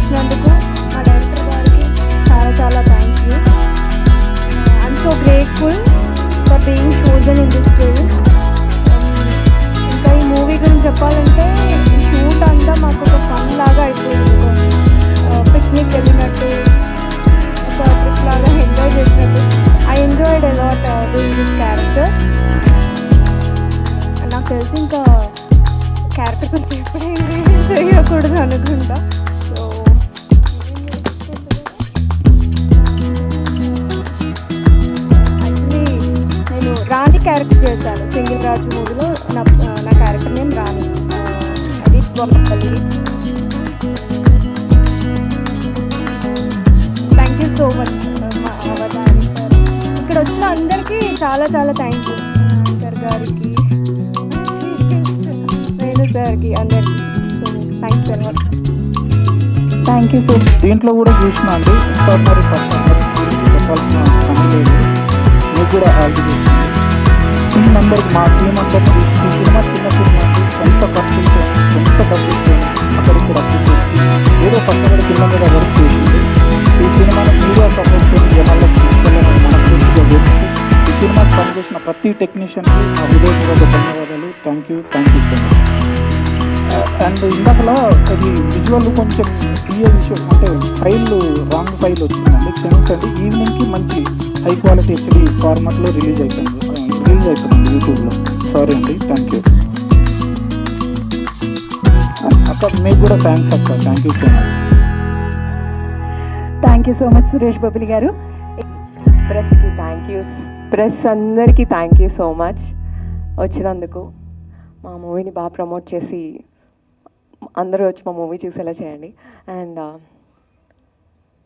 ఇచ్చినందుకు మా డైరెక్టర్ గారికి చాలా చాలా thank you. I'm so grateful for being chosen in this film. ఇంకా ఈ మూవీ గురించి చెప్పాలంటే ఈ షూట్ అంతా మాకు ఒక ఫన్ లాగా అయిపోయింది. పిక్నిక్ వెళ్ళినట్టు, ఒక ట్రిప్ లాగా ఎంజాయ్ చేసినట్టు. I enjoyed a lot doing this character. నాకు తెలిసి ఇంకా క్యారెక్టర్ గురించి ఎప్పుడే చేయకూడదు అనుకుంటా. సో యాక్చువల్లీ నేను రాణి క్యారెక్టర్ చేశాను సింగిల్ రాజు మూవీలో. నా క్యారెక్టర్ నేమ్ రాణి. అది థ్యాంక్ యూ సో మచ్ మా అవతారి సార్. ఇక్కడ వచ్చిన అందరికీ చాలా చాలా థ్యాంక్ యూ. యాంకర్ గారికి, వేణు సార్కి, అందరికీ. So thanks a lot. Thank you sir. దీంట్లో కూడా చూసిన అండి ఎక్స్ట్రాడినరీ పర్ఫార్మెన్స్ చెప్పాల్సిన పని లేదు. మీకు కూడా ఆల్ ది బెస్ట్. టీమ్ అందరికి, మా టీం అందరినీ ఈ సినిమా చిన్న సినిమాకి ఎంత ఖర్చుతో ఎంత డబ్బులతో అక్కడిక్కడ అప్పించేసి ఏదో కష్టపడి కింద మీద వర్క్ చేసింది. ఈ సినిమాని మీడియా సపోర్ట్ చేసి జనాలకు తీసుకెళ్ళాలని మనస్ఫూర్తిగా వేసి ఈ సినిమాకి పనిచేసిన ప్రతి టెక్నీషియన్కి నా హృదయపూర్వక ధన్యవాదాలు. Thank you so much. And ఇందాకలా అది విజువల్ కొంచెం క్లియర్ విషయం అంటే ఫైల్ రాంగ్ ఫైల్ వచ్చిందండి, క్షమించండి. ఈవినింగ్కి మంచి హై క్వాలిటీ హెచ్డి ఫార్మాట్లో రిలీజ్ అవుతుంది యూట్యూబ్లో. సారీ అండి. థ్యాంక్ యూ అక్క. మీకు కూడా థ్యాంక్స్ అక్క. Thank you so much. Thank you so much Suresh Bobbili గారు. ప్రెస్కి థ్యాంక్ యూ. ప్రెస్ అందరికీ థ్యాంక్ యూ సో మచ్ వచ్చినందుకు. మా మూవీని బాగా ప్రమోట్ చేసి అందరూ వచ్చి మా మూవీ చూసేలా చేయండి. And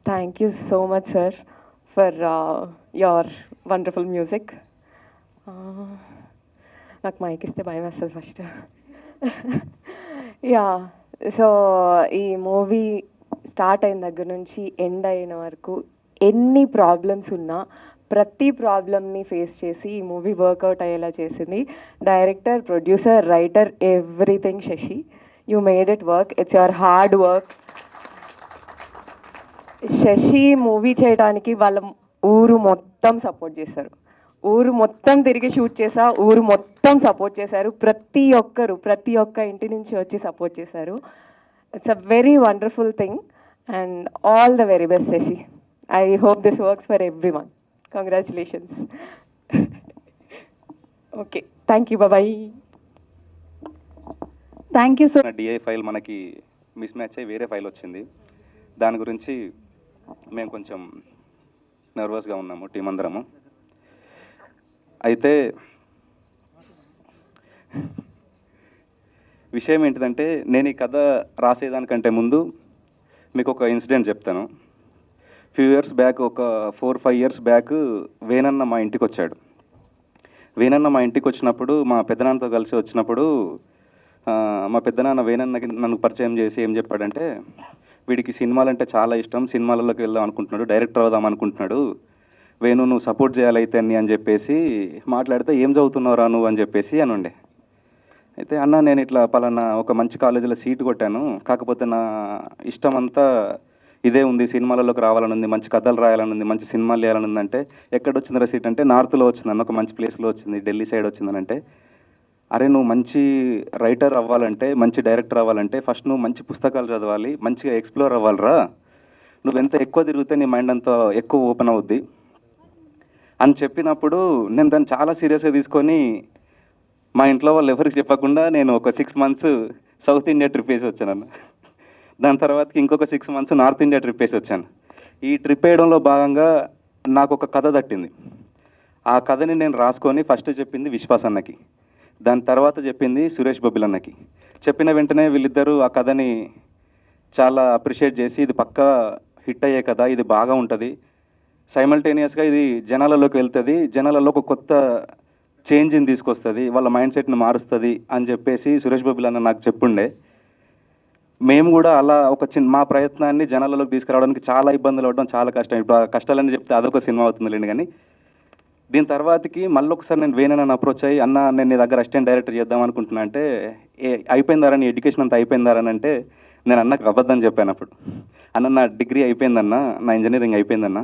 thank you so much sir for your wonderful music. నాకు మైక్ ఇస్తే భయం వేస్తుంది ఫస్ట్. యా, సో ఈ మూవీ స్టార్ట్ అయిన దగ్గర నుంచి ఎండ్ అయిన వరకు ఎన్ని ప్రాబ్లమ్స్ ఉన్నా ప్రతి ప్రాబ్లమ్ని ఫేస్ చేసి ఈ మూవీ వర్కౌట్ అయ్యేలా చేసింది director, producer, writer, everything Sashi. You made it work. It's your hard work. Sashi movie చేయడానికి వాళ్ళ ఊరు మొత్తం సపోర్ట్ చేశారు. ఊరు మొత్తం తిరిగి షూట్ చేసా, ఊరు మొత్తం సపోర్ట్ చేశారు. ప్రతి ఒక్క ఇంటి నుంచి వచ్చి సపోర్ట్ చేశారు. It's a very wonderful thing and all the very best Sashi. I hope this works for everyone. Congratulations. Okay, thank you. Bye. Thank you so. DI file మనకి మిస్ మ్యాచ్ అయ్యి వేరే ఫైల్ వచ్చింది. దాని గురించి మేము కొంచెం నర్వస్గా ఉన్నాము టీం అందరము. అయితే విషయం ఏంటిదంటే, నేను ఈ కథ రాసేదానికంటే ముందు మీకు ఒక ఇన్సిడెంట్ చెప్తాను. ఫ్యూ ఇయర్స్ బ్యాక్, ఒక 4-5 ఇయర్స్ బ్యాక్ వేణన్న మా ఇంటికి వచ్చాడు. వేణన్న మా ఇంటికి వచ్చినప్పుడు, మా పెద్దనాన్నతో కలిసి వచ్చినప్పుడు, మా పెద్దనాన్న వేణన్నకి నన్ను పరిచయం చేసి ఏం చెప్పాడంటే, వీడికి సినిమాలంటే చాలా ఇష్టం, సినిమాలలోకి వెళ్దాం అనుకుంటున్నాడు, డైరెక్టర్ అవుదాం అనుకుంటున్నాడు, వేణు నువ్వు సపోర్ట్ చేయాలైతే అని చెప్పేసి మాట్లాడితే, ఏం చదువుతున్నావురా నువ్వు అని చెప్పేసి అని ఉండే. అయితే అన్న, నేను ఇట్లా పలానా ఒక మంచి కాలేజీలో సీటు కొట్టాను, కాకపోతే నా ఇష్టం అంతా ఇదే ఉంది, సినిమాలలోకి రావాలని ఉంది, మంచి కథలు రాయాలని ఉంది, మంచి సినిమాలు చేయాలని ఉందంటే, ఎక్కడ వచ్చిందిరా సీట్ అంటే, నార్త్లో వచ్చిందన్న, ఒక మంచి ప్లేస్లో వచ్చింది, ఢిల్లీ సైడ్ వచ్చిందని. అంటే, అరే నువ్వు మంచి రైటర్ అవ్వాలంటే, మంచి డైరెక్టర్ అవ్వాలంటే ఫస్ట్ నువ్వు మంచి పుస్తకాలు చదవాలి, మంచిగా ఎక్స్ప్లోర్ అవ్వాలిరా, నువ్వు ఎంత ఎక్కువ తిరిగితే నీ మైండ్ అంతా ఎక్కువ ఓపెన్ అవుద్ది అని చెప్పినప్పుడు, నేను దాన్ని చాలా సీరియస్గా తీసుకొని మా ఇంట్లో వాళ్ళు ఎవరికి చెప్పకుండా నేను ఒక 6 months సౌత్ ఇండియా ట్రిప్ వేసి వచ్చాను. దాని తర్వాతకి ఇంకొక 6 months నార్త్ ఇండియా ట్రిప్ వేసి వచ్చాను. ఈ ట్రిప్ వేయడంలో భాగంగా నాకు ఒక కథ తట్టింది. ఆ కథని నేను రాసుకొని ఫస్ట్ చెప్పింది విశ్వాస్ అన్నకి, దాని తర్వాత చెప్పింది సురేష్ బొబ్బిలి అన్నకి. చెప్పిన వెంటనే వీళ్ళిద్దరూ ఆ కథని చాలా అప్రిషియేట్ చేసి, ఇది పక్కా హిట్ అయ్యే కథ, ఇది బాగా ఉంటుంది, సైమల్టేనియస్గా ఇది జనాలలోకి వెళ్తుంది, జనాలలో ఒక కొత్త చేంజ్ని తీసుకొస్తుంది, వాళ్ళ మైండ్ సెట్ని మారుస్తుంది అని చెప్పేసి సురేష్ బొబ్బిలి అన్న నాకు చెప్పుండే. మేము కూడా అలా ఒక మా ప్రయత్నాన్ని జనాలలోకి తీసుకురావడానికి చాలా ఇబ్బందులు పడడం, చాలా కష్టం. ఇప్పుడు ఆ కష్టాలని చెప్తే అదొక సినిమా అవుతుందిలేండి. కానీ దీని తర్వాతకి మళ్ళీ ఒకసారి నేను వేణుని అప్రోచ్ అయ్యి, అన్న నేను నీ దగ్గర అసిస్టెంట్ డైరెక్టర్ చేద్దాం అనుకుంటున్నా అంటే, అయిపోయిందారా నీ ఎడ్యుకేషన్ అంతా అయిపోయిందారని అంటే, నేను అన్నకు అబద్ధం చెప్పాను. అన్న నా డిగ్రీ అయిపోయిందన్న, నా ఇంజనీరింగ్ అయిపోయిందన్న,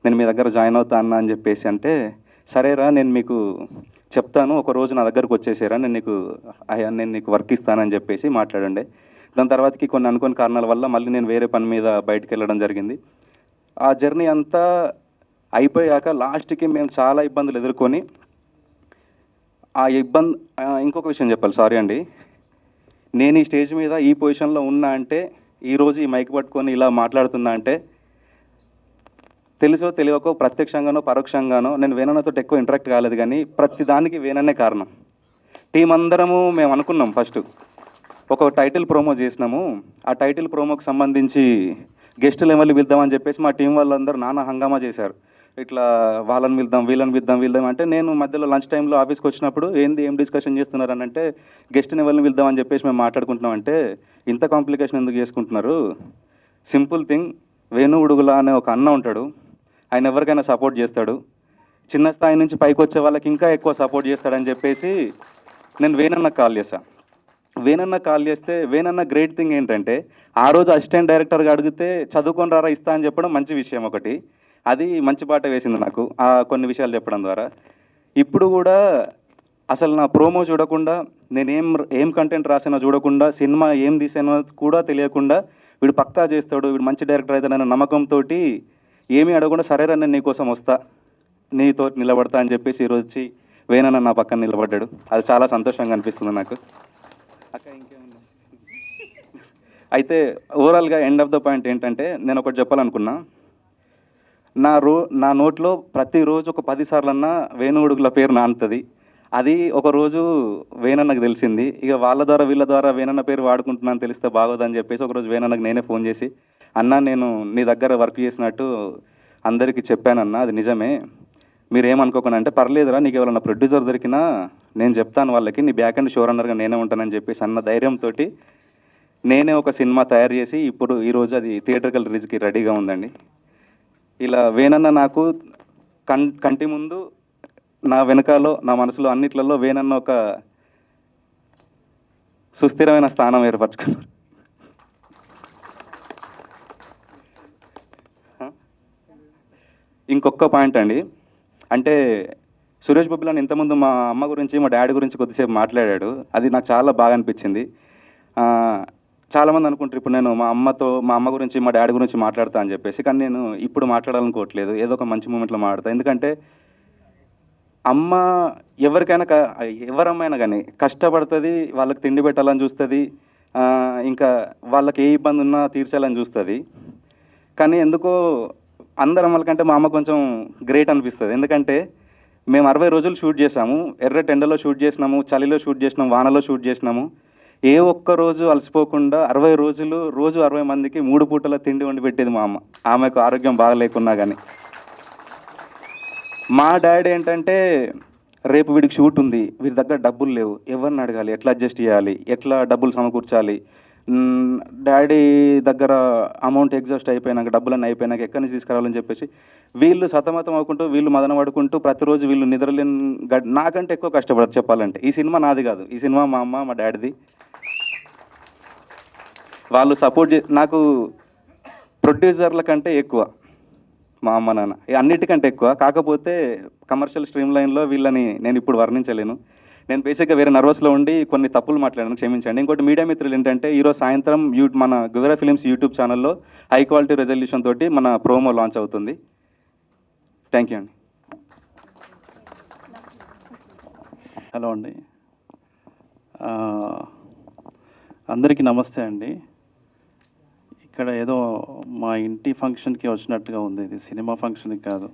నేను మీ దగ్గర జాయిన్ అవుతా అన్న అని చెప్పేసి అంటే, సరేరా నేను మీకు చెప్తాను, ఒక రోజు నా దగ్గరకు వచ్చేసారా, నేను నీకు వర్క్ ఇస్తానని చెప్పేసి మాట్లాడండి. దాని తర్వాతకి కొన్ని అనుకోని కారణాల వల్ల మళ్ళీ నేను వేరే పని మీద బయటకు వెళ్ళడం జరిగింది. ఆ జర్నీ అంతా అయిపోయాక లాస్ట్కి మేము చాలా ఇబ్బందులు ఎదుర్కొని ఇంకొక విషయం చెప్పాలి, సారీ అండి. నేను ఈ స్టేజ్ మీద ఈ పొజిషన్లో ఉన్నా అంటే, ఈరోజు ఈ మైక్ పట్టుకొని ఇలా మాట్లాడుతున్నా అంటే, తెలుసో తెలియకో ప్రత్యక్షంగానో పరోక్షంగానో నేను వేణన్నతో ఎక్కువ ఇంటరాక్ట్ కాలేదు, కానీ ప్రతి దానికి వేణన్నే కారణం. టీం అందరము మేము అనుకున్నాం ఫస్ట్ ఒక టైటిల్ ప్రోమో చేసినాము, ఆ టైటిల్ ప్రోమోకి సంబంధించి గెస్టులు ఎవరిని పిలుద్దామని చెప్పేసి మా టీం వాళ్ళందరూ నానా హంగామా చేశారు. ఇట్లా వాళ్ళని పిలుద్దాం, వీళ్ళని అంటే నేను మధ్యలో లంచ్ టైంలో ఆఫీస్కి వచ్చినప్పుడు ఏం డిస్కషన్ చేస్తున్నారు అని అంటే, గెస్ట్ని ఎవరిని పిలుద్దామని చెప్పేసి మేము మాట్లాడుకుంటున్నామంటే, ఇంత కాంప్లికేషన్ ఎందుకు చేసుకుంటున్నారు, సింపుల్ థింగ్, వేణు ఉడుగుల అనే ఒక అన్న ఉంటాడు, ఆయన ఎవరికైనా సపోర్ట్ చేస్తాడు, చిన్న స్థాయి నుంచి పైకి వచ్చే వాళ్ళకి ఇంకా ఎక్కువ సపోర్ట్ చేస్తాడని చెప్పేసి నేను వేణన్నకు కాల్ చేశాను. వేణన్న కాల్ చేస్తే వేణన్న గ్రేట్ థింగ్ ఏంటంటే, ఆ రోజు అసిస్టెంట్ డైరెక్టర్గా అడిగితే చదువుకొని రారా ఇస్తా అని చెప్పడం మంచి విషయం ఒకటి, అది మంచి బాట వేసింది నాకు ఆ కొన్ని విషయాలు చెప్పడం ద్వారా. ఇప్పుడు కూడా అసలు నా ప్రోమో చూడకుండా, నేను ఏం కంటెంట్ రాసానో చూడకుండా, సినిమా ఏం తీసానో కూడా తెలియకుండా వీడు పక్కా చేస్తాడు, వీడు మంచి డైరెక్టర్ అవుతాడన్న నమ్మకంతో ఏమీ అడగకుండా సరేరా నేను నీకోసం వస్తా, నీతో నిలబడతా అని చెప్పేసి ఈరోజు వచ్చి వేణన్న నా పక్కన నిలబడ్డాడు. అది చాలా సంతోషంగా అనిపిస్తుంది నాకు. అక్క ఇంకేమన్నా అయితే ఓవరాల్గా ఎండ్ ఆఫ్ ద పాయింట్ ఏంటంటే, నేను ఒకటి చెప్పాలనుకున్నా, నా నోట్లో ప్రతిరోజు ఒక 10 సార్లన్నా వేణుగుడుగుల పేరు నానుతుంది. అది ఒకరోజు వేణన్నకు తెలిసింది, ఇక వీళ్ళ ద్వారా వేణన్న పేరు వాడుకుంటున్నాను తెలిస్తే బాగోదని చెప్పేసి ఒకరోజు వేణన్నకు నేనే ఫోన్ చేసి, అన్నా నేను నీ దగ్గర వర్క్ చేసినట్టు అందరికీ చెప్పానన్నా, అది నిజమే, మీరేమనుకోకుండా అంటే, పర్లేదురా నీకు ఎవరన్నా ప్రొడ్యూసర్ దొరికినా నేను చెప్తాను వాళ్ళకి, నీ బ్యాక్ అండ్ షో రన్నర్గా నేనే ఉంటానని చెప్పేసి అన్న ధైర్యంతో నేనే ఒక సినిమా తయారు చేసి ఇప్పుడు ఈరోజు అది థియేటర్కల్ రిలీజ్కి రెడీగా ఉందండి. ఇలా వేణన్న నాకు కంటి ముందు, నా వెనకాలో, నా మనసులో అన్నిట్లలో వేణన్న ఒక సుస్థిరమైన స్థానం ఏర్పరచుకున్నారు. ఇంకొక పాయింట్ అండి, అంటే సురేష్ బొబ్బిలాని ఇంతకుముందు మా అమ్మ గురించి మా డాడీ గురించి కొద్దిసేపు మాట్లాడాడు, అది నాకు చాలా బాగా అనిపించింది. చాలామంది అనుకుంటారు ఇప్పుడు నేను మా అమ్మ గురించి మా డాడీ గురించి మాట్లాడతా అని చెప్పేసి, కానీ నేను ఇప్పుడు మాట్లాడాలనుకోవట్లేదు, ఏదో ఒక మంచి మూమెంట్లో మాట్లాడతా. ఎందుకంటే అమ్మ ఎవరమ్మైనా కానీ కష్టపడుతుంది, వాళ్ళకి తిండి పెట్టాలని చూస్తుంది, ఇంకా వాళ్ళకి ఏ ఇబ్బంది ఉన్నా తీర్చాలని చూస్తుంది. కానీ ఎందుకో అందరు అమ్మలకంటే మా అమ్మ కొంచెం గ్రేట్ అనిపిస్తుంది. ఎందుకంటే మేము 60 రోజులు షూట్ చేసాము, ఎర్రటి ఎండలో షూట్ చేసినాము, చలిలో షూట్ చేసినాము, వానలో షూట్ చేసినాము, ఏ ఒక్క రోజు అలసిపోకుండా 60 రోజులు రోజు 60 మందికి 3 పూటల తిండి వండి పెట్టేది మా అమ్మ, ఆమెకు ఆరోగ్యం బాగలేకున్నా కానీ. మా డాడీ ఏంటంటే, రేపు వీడికి షూట్ ఉంది, వీడి దగ్గర డబ్బులు లేవు, ఎవరిని అడగాలి, ఎట్లా అడ్జస్ట్ చేయాలి, ఎట్లా డబ్బులు సమకూర్చాలి, డాడీ దగ్గర అమౌంట్ ఎగ్జాస్ట్ అయిపోయినాక, డబ్బులన్నీ అయిపోయినాక ఎక్కడి నుంచి తీసుకురావాలని చెప్పేసి వీళ్ళు సతమతం అవ్వకుంటూ, వీళ్ళు మదన పడుకుంటూ ప్రతిరోజు వీళ్ళు నిద్రలేని నాకంటే ఎక్కువ కష్టపడరు చెప్పాలంటే. ఈ సినిమా నాది కాదు, ఈ సినిమా మా అమ్మ మా డాడీది. వాళ్ళు సపోర్ట్ నాకు ప్రొడ్యూసర్ల కంటే ఎక్కువ మా అమ్మ నాన్న, అన్నిటికంటే ఎక్కువ. కాకపోతే కమర్షియల్ స్ట్రీమ్ లైన్లో వీళ్ళని నేను ఇప్పుడు వర్ణించలేను. నేను బేసిక్గా వేరే నర్వస్లో ఉండి కొన్ని తప్పులు మాట్లాడాను, క్షమించండి. ఇంకోటి మీడియా మిత్రులు ఏంటంటే, ఈరోజు సాయంత్రం మన గువెరా ఫిలిమ్స్ యూట్యూబ్ ఛానల్లో హై క్వాలిటీ రెజల్యూషన్ తోటి మన ప్రోమో లాంచ్ అవుతుంది. థ్యాంక్ యూ అండి. హలో అండి, అందరికీ నమస్తే అండి. ఇక్కడ ఏదో మా ఇంటి ఫంక్షన్కి వచ్చినట్టుగా ఉంది, ఇది సినిమా ఫంక్షన్కి కాదు.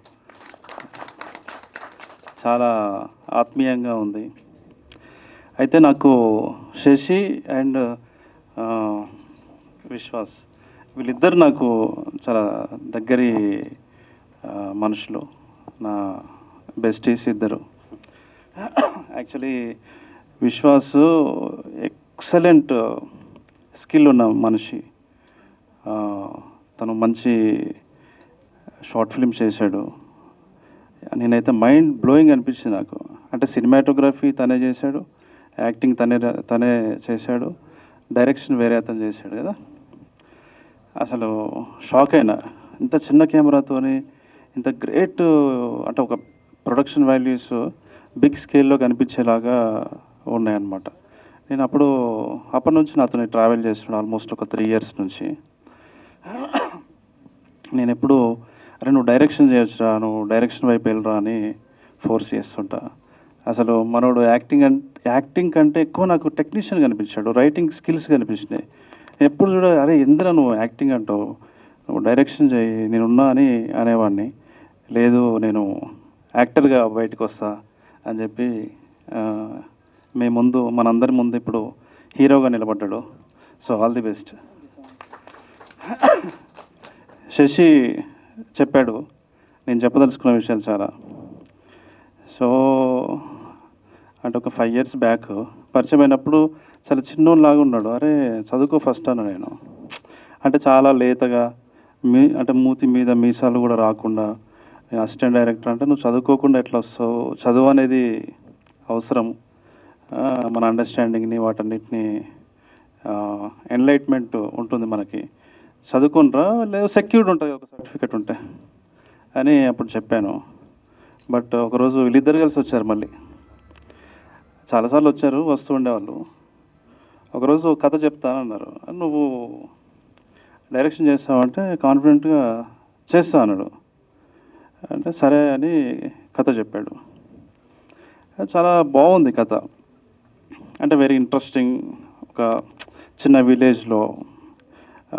చాలా ఆత్మీయంగా ఉంది. అయితే నాకు శశి అండ్ విశ్వాస్ వీళ్ళిద్దరు నాకు చాలా దగ్గరి మనుషులు, నా బెస్టీస్ ఇద్దరు. యాక్చువల్లీ విశ్వాసు ఎక్సలెంట్ స్కిల్ ఉన్న మనిషి, తను మంచి షార్ట్ ఫిల్మ్స్ చేశాడు. నేనైతే మైండ్ బ్లోయింగ్ అనిపించింది నాకు. అంటే సినిమాటోగ్రఫీ తనే చేశాడు, యాక్టింగ్ తనే చేశాడు, డైరెక్షన్ వేరే అతను చేశాడు కదా. అసలు షాక్ అయినా. ఇంత చిన్న కెమెరాతోని ఇంత గ్రేట్, అంటే ఒక ప్రొడక్షన్ వాల్యూస్ బిగ్ స్కేల్లో కనిపించేలాగా ఉన్నాయన్నమాట. నేను అప్పటి నుంచి నాతో ట్రావెల్ చేస్తున్నాను ఆల్మోస్ట్ ఒక 3 years నుంచి. నేను ఎప్పుడు అరే నువ్వు డైరెక్షన్ చేయొచ్చురా, నువ్వు డైరెక్షన్ వైపు వెళ్ళరా అని ఫోర్స్ చేస్తుంటా. అసలు మనోడు యాక్టింగ్ కంటే ఎక్కువ నాకు టెక్నీషియన్ కనిపించాడు, రైటింగ్ స్కిల్స్ కనిపించినాయి. ఎప్పుడు చూడ అరే ఎందుకు నువ్వు యాక్టింగ్ అంటావు, నువ్వు డైరెక్షన్ చేయి నేనున్నా అని అనేవాడిని. లేదు నేను యాక్టర్గా బయటకు వస్తా అని చెప్పి మనందరి ముందు ఇప్పుడు హీరోగా నిలబడ్డాడు. So all the best. Sashi చెప్పాడు నేను చెప్పదలుచుకున్న విషయాలు చాలా. సో అంటే ఒక 5 years బ్యాక్ పరిచయం అయినప్పుడు చాలా చిన్నోళ్ళలాగా ఉన్నాడు. అరే చదువుకో ఫస్ట్ అన్న నేను. అంటే చాలా లేతగా అంటే మూతి మీద మీసాలు కూడా రాకుండా, నేను అసిస్టెంట్ డైరెక్టర్ అంటే నువ్వు చదువుకోకుండా ఎట్లా వస్తావు, చదువు అనేది అవసరం, మన అండర్స్టాండింగ్ని వాటన్నిటిని ఎన్లైట్మెంట్ ఉంటుంది మనకి, చదువుకుంటారా లేదా సెక్యూర్డ్ ఉంటుంది ఒక సర్టిఫికెట్ ఉంటే అని అప్పుడు చెప్పాను. బట్ ఒకరోజు వీళ్ళిద్దరు కలిసి వచ్చారు, మళ్ళీ చాలాసార్లు వచ్చారు, వస్తూ ఉండేవాళ్ళు. ఒకరోజు కథ చెప్తానన్నారు. నువ్వు డైరెక్షన్ చేస్తావంటే కాన్ఫిడెంట్గా చేస్తా అన్నాడు. అంటే సరే అని కథ చెప్పాడు. చాలా బాగుంది కథ. అంటే వెరీ ఇంట్రెస్టింగ్. ఒక చిన్న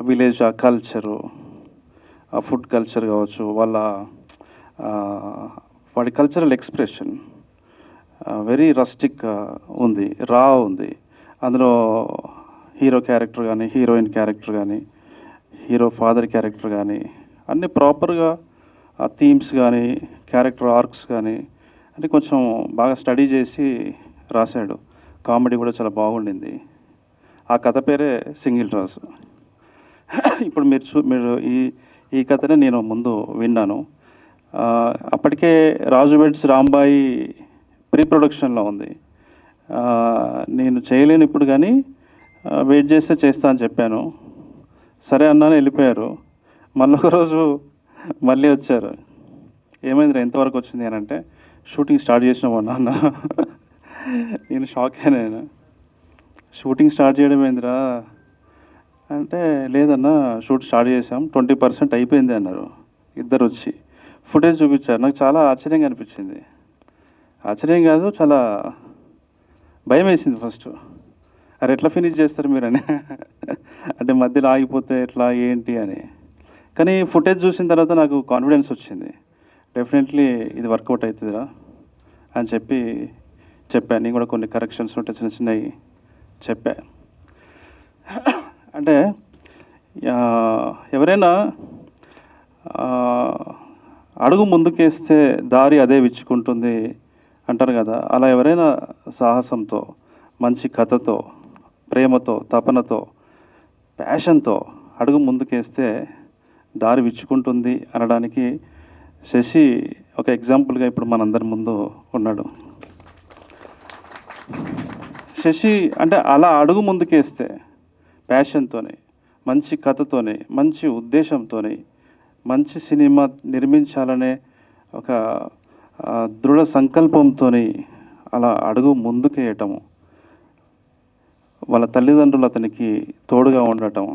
విలేజ్ ఆ కల్చరు, ఆ ఫుడ్ కల్చర్ కావచ్చు, వాడి కల్చరల్ ఎక్స్ప్రెషన్ వెరీ రస్టిక్ ఉంది, రా ఉంది. అందులో హీరో క్యారెక్టర్ కానీ, హీరోయిన్ క్యారెక్టర్ కానీ, హీరో ఫాదర్ క్యారెక్టర్ కానీ అన్నీ ప్రాపర్గా ఆ థీమ్స్ కానీ క్యారెక్టర్ ఆర్క్స్ కానీ అంటే కొంచెం బాగా స్టడీ చేసి రాశాడు. కామెడీ కూడా చాలా బాగుండింది. ఆ కథ పేరే సింగిల్ రాజు. ఇప్పుడు మీరు ఈ కథనే నేను ముందు విన్నాను. అప్పటికే రాజు వెడ్స్ రాంబాయి ప్రీ ప్రొడక్షన్లో ఉంది. నేను చేయలేను ఇప్పుడు, కానీ వెయిట్ చేస్తే చేస్తా అని చెప్పాను. సరే అన్నాను, వెళ్ళిపోయారు. మళ్ళీ ఒకరోజు మళ్ళీ వచ్చారు. ఏమైందిరా ఎంతవరకు వచ్చింది అని అంటే, షూటింగ్ స్టార్ట్ చేసినామన్నా అన్న. నేను షాక్ అయినా. షూటింగ్ స్టార్ట్ చేయడం ఏందిరా అంటే, లేదన్నా షూట్ స్టార్ట్ చేసాం, 20% అయిపోయింది అన్నారు. ఇద్దరు వచ్చి ఫుటేజ్ చూపించారు. నాకు చాలా ఆశ్చర్యంగా అనిపించింది. ఆశ్చర్యం కాదు, చాలా భయం వేసింది ఫస్ట్. అరే ఎట్లా ఫినిష్ చేస్తారు మీరని, అంటే మధ్యలో ఆగిపోతే ఎట్లా ఏంటి అని. కానీ ఫుటేజ్ చూసిన తర్వాత నాకు కాన్ఫిడెన్స్ వచ్చింది. డెఫినెట్లీ ఇది వర్కౌట్ అవుతుందిరా అని చెప్పాను. నేను కూడా కొన్ని కరెక్షన్స్ ఉంటే చిన్న చిన్నవి చెప్పా. అంటే ఎవరైనా అడుగు ముందుకేస్తే దారి అదే విచ్చుకుంటుంది అంటారు కదా. అలా ఎవరైనా సాహసంతో, మంచి కథతో, ప్రేమతో, తపనతో, ప్యాషన్తో అడుగు ముందుకేస్తే దారి విచ్చుకుంటుంది అనడానికి శశి ఒక ఎగ్జాంపుల్గా ఇప్పుడు మనందరి ముందు ఉన్నాడు. శశి అంటే అలా అడుగు ముందుకేస్తే ప్యాషన్తోని, మంచి కథతోని, మంచి ఉద్దేశంతోని, మంచి సినిమా నిర్మించాలనే ఒక దృఢ సంకల్పంతో అలా అడుగు ముందుకేయటము, వాళ్ళ తల్లిదండ్రులు అతనికి తోడుగా ఉండటం,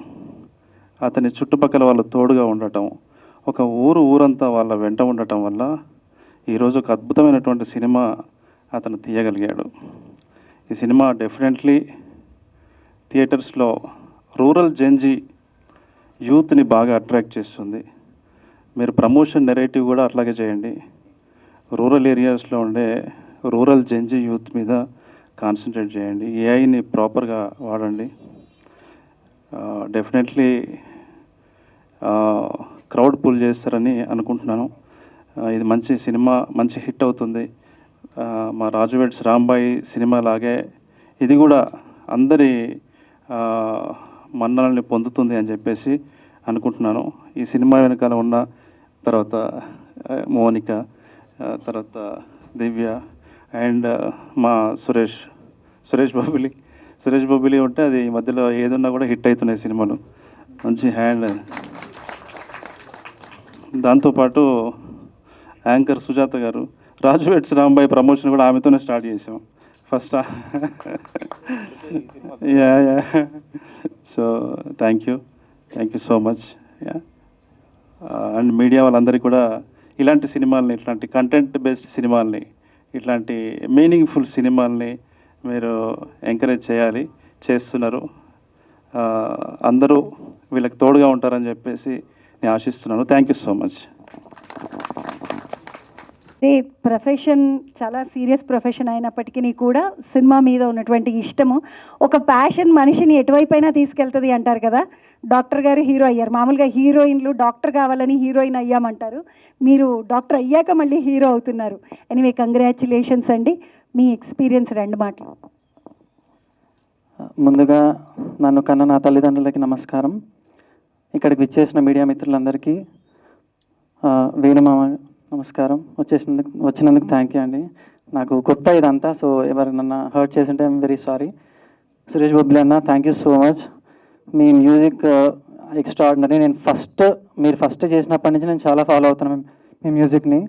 అతని చుట్టుపక్కల వాళ్ళు తోడుగా ఉండటం, ఒక ఊరంతా వాళ్ళ వెంట ఉండటం వల్ల ఈరోజు ఒక అద్భుతమైనటువంటి సినిమా అతను తీయగలిగాడు. ఈ సినిమా డెఫినెట్లీ థియేటర్స్లో రూరల్ జెన్జీ యూత్ని బాగా అట్రాక్ట్ చేస్తుంది. మీరు ప్రమోషన్ నెరేటివ్ కూడా అట్లాగే చేయండి. రూరల్ ఏరియాస్లో ఉండే రూరల్ జెన్జీ యూత్ మీద కాన్సన్ట్రేట్ చేయండి. ఏఐని ప్రాపర్గా వాడండి. డెఫినెట్లీ క్రౌడ్ పుల్ చేస్తారని అనుకుంటున్నాను. ఇది మంచి సినిమా, మంచి హిట్ అవుతుంది. మా రాజు వెడ్స్ రాంబాయి సినిమా లాగే ఇది కూడా అందరి మన్ననల్ని పొందుతుంది అని చెప్పేసి అనుకుంటున్నాను. ఈ సినిమా వెనకాల ఉన్న తర్వాత మోనిక, తర్వాత దివ్య అండ్ మా సురేష్ బొబ్బిలి ఉంటే అది ఈ మధ్యలో ఏదున్నా కూడా హిట్ అవుతున్నాయి సినిమాలు. మంచి హ్యాండ్. దాంతోపాటు యాంకర్ సుజాత గారు, రాజు వెట్స్ రాంబాయి ప్రమోషన్ కూడా ఆమెతోనే స్టార్ట్ చేసాం first. Yeah yeah. So thank you so much. Yeah. And media వాళ్ళందరికీ కూడా ఇలాంటి సినిమాల్ని, ఇట్లాంటి కంటెంట్ బేస్డ్ సినిమాల్ని, ఇట్లాంటి మీనింగ్ఫుల్ సినిమాల్ని మీరు ఎంకరేజ్ చేయాలి, చేస్తున్నారు. అందరూ వీళ్ళకి తోడుగా ఉంటారని చెప్పేసి నేను ఆశిస్తున్నాను. Thank you so much. Profession చాలా సీరియస్ ప్రొఫెషన్ అయినప్పటికీ కూడా సినిమా మీద ఉన్నటువంటి ఇష్టము, ఒక ప్యాషన్ మనిషిని ఎటువైపైనా తీసుకెళ్తుంది అంటారు కదా. డాక్టర్ గారు హీరో అయ్యారు. మామూలుగా హీరోయిన్లు డాక్టర్ కావాలని హీరోయిన్ అయ్యామంటారు. మీరు డాక్టర్ అయ్యాక మళ్ళీ హీరో అవుతున్నారు. ఎనీవే కంగ్రాచులేషన్స్ అండి. మీ ఎక్స్పీరియన్స్ 2 మాటలు. ముందుగా నన్ను కన్న నా తల్లిదండ్రులకి నమస్కారం. ఇక్కడికి విచ్చేసిన మీడియా మిత్రులందరికీ వేణుమామ నమస్కారం. వచ్చినందుకు థ్యాంక్ యూ అండి. నాకు కొత్త ఇదంతా, సో ఎవరినన్నా హర్ట్ చేసింటే I'm very sorry. Suresh Bobbili అన్న, థ్యాంక్ యూ సో మచ్. మీ మ్యూజిక్ ఎక్స్ట్రాడినరీ. మీరు ఫస్ట్ చేసినప్పటి నుంచి నేను చాలా ఫాలో అవుతున్నాను మీ మ్యూజిక్ని.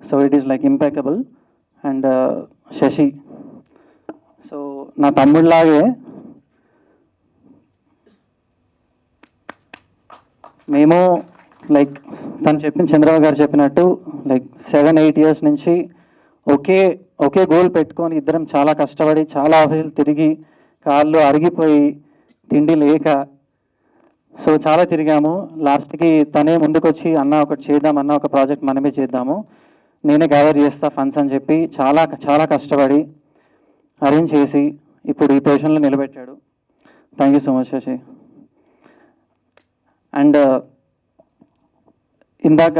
So it is like impeccable. And Shashi, so నా తమ్ముడిలాగే మేము లైక్ చంద్రబాబు గారు చెప్పినట్టు లైక్ 7-8 ఇయర్స్ నుంచి ఒకే గోల్ పెట్టుకొని ఇద్దరం చాలా కష్టపడి, చాలా ఆఫీసులు తిరిగి, కాళ్ళు అరిగిపోయి, తిండి లేక, సో చాలా తిరిగాము. లాస్ట్కి తనే ముందుకొచ్చి అన్న ఒకటి చేద్దాం, అన్న ఒక ప్రాజెక్ట్ మనమే చేద్దాము, నేనే గ్యాదర్ చేస్తా ఫండ్స్ అని చెప్పి చాలా చాలా కష్టపడి అరేంజ్ చేసి ఇప్పుడు ఈ పొజిషన్లో నిలబెట్టాడు. Thank you so much Shashi. And ఇందాక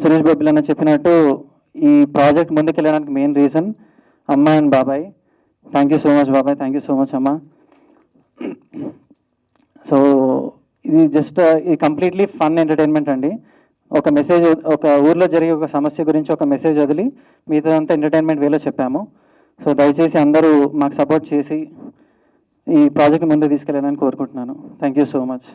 సురేష్ బొబ్బిలి అన్న చెప్పినట్టు ఈ ప్రాజెక్ట్ ముందుకెళ్ళడానికి మెయిన్ రీజన్ అమ్మ అండ్ బాబాయ్. థ్యాంక్ యూ సో మచ్ బాబాయ్, థ్యాంక్ యూ సో మచ్ అమ్మ. సో ఇది జస్ట్ ఇది కంప్లీట్లీ ఫన్ ఎంటర్టైన్మెంట్ అండి. ఒక మెసేజ్, ఒక ఊర్లో జరిగే ఒక సమస్య గురించి ఒక మెసేజ్ వదిలి మిగతాదంతా ఎంటర్టైన్మెంట్ వేలో చెప్పాము. సో దయచేసి అందరూ మాకు సపోర్ట్ చేసి ఈ ప్రాజెక్ట్ ముందుకు తీసుకెళ్ళాలని కోరుకుంటున్నాను. Thank you so much.